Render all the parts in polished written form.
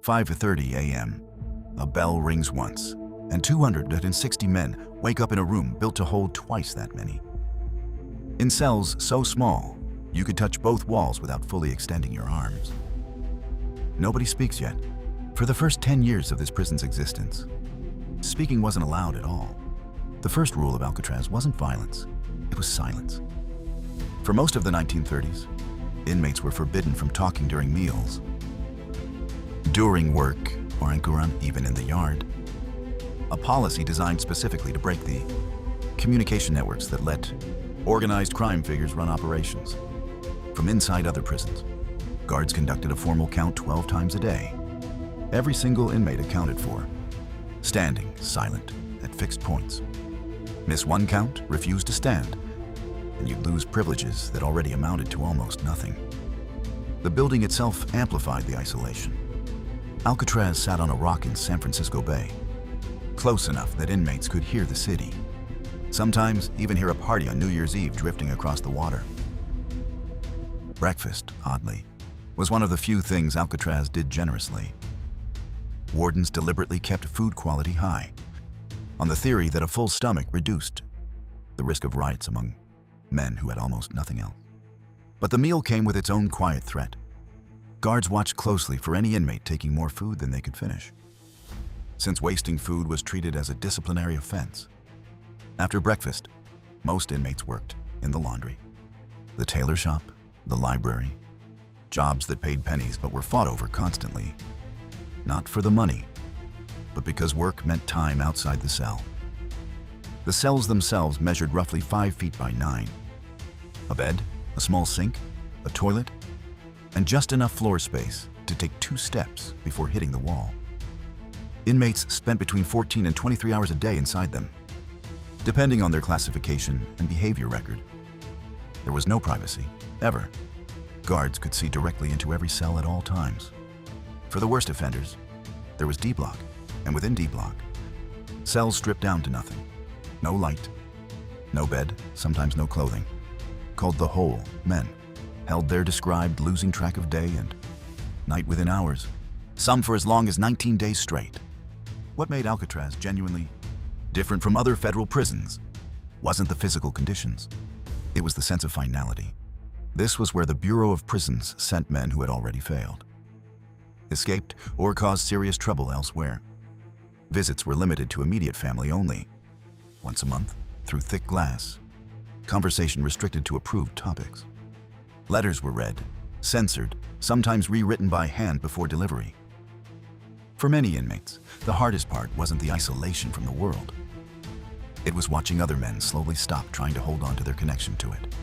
5:30 a.m. A bell rings once, and 260 men wake up in a room built to hold twice that many. In cells so small, you could touch both walls without fully extending your arms. Nobody speaks yet. For the first 10 years of this prison's existence, speaking wasn't allowed at all. The first rule of Alcatraz wasn't violence, it was silence. For most of the 1930s, inmates were forbidden from talking during meals, during work, or even in the yard. A policy designed specifically to break the communication networks that let organized crime figures run operations. From inside other prisons, guards conducted a formal count 12 times a day. Every single inmate accounted for, standing silent at fixed points. Miss one count, refuse to stand, and you'd lose privileges that already amounted to almost nothing. The building itself amplified the isolation. Alcatraz sat on a rock in San Francisco Bay, close enough that inmates could hear the city. Sometimes even hear a party on New Year's Eve drifting across the water. Breakfast, oddly, was one of the few things Alcatraz did generously. Wardens deliberately kept food quality high, on the theory that a full stomach reduced the risk of riots among men who had almost nothing else. But the meal came with its own quiet threat. Guards watched closely for any inmate taking more food than they could finish, since wasting food was treated as a disciplinary offense. After breakfast, most inmates worked in the laundry, the tailor shop, the library, jobs that paid pennies but were fought over constantly, not for the money, but because work meant time outside the cell. The cells themselves measured roughly 5 feet by 9. A bed, a small sink, a toilet, and just enough floor space to take 2 steps before hitting the wall. Inmates spent between 14 and 23 hours a day inside them, depending on their classification and behavior record. There was no privacy, ever. Guards could see directly into every cell at all times. For the worst offenders, there was D block, and within D block, cells stripped down to nothing. No light, no bed, sometimes no clothing. Called the hole, men held there described losing track of day and night within hours, some for as long as 19 days straight. What made Alcatraz genuinely different from other federal prisons wasn't the physical conditions. It was the sense of finality. This was where the Bureau of Prisons sent men who had already failed, escaped, or caused serious trouble elsewhere. Visits were limited to immediate family only, once a month, through thick glass. Conversation restricted to approved topics. Letters were read, censored, sometimes rewritten by hand before delivery. For many inmates, the hardest part wasn't the isolation from the world. It was watching other men slowly stop trying to hold on to their connection to it.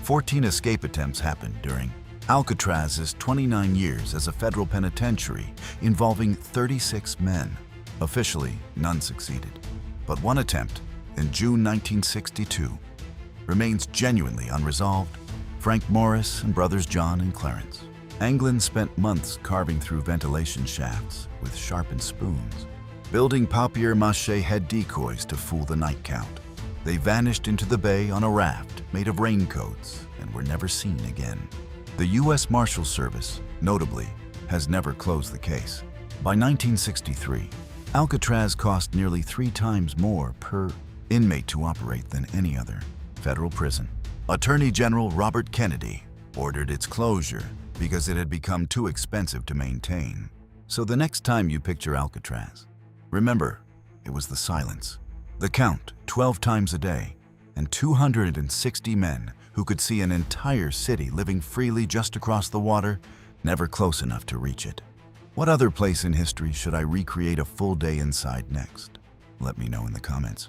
14 escape attempts happened during Alcatraz's 29 years as a federal penitentiary, involving 36 men. Officially, none succeeded. But one attempt, in June 1962, remains genuinely unresolved. Frank Morris and brothers John and Clarence Anglin spent months carving through ventilation shafts with sharpened spoons, building papier-mâché head decoys to fool the night count. They vanished into the bay on a raft made of raincoats and were never seen again. The U.S. Marshal Service, notably, has never closed the case. By 1963, Alcatraz cost nearly 3 times more per inmate to operate than any other federal prison. Attorney General Robert Kennedy ordered its closure because it had become too expensive to maintain. So the next time you picture Alcatraz, remember, it was the silence, the count 12 times a day, and 260 men who could see an entire city living freely just across the water, never close enough to reach it. What other place in history should I recreate a full day inside next? Let me know in the comments.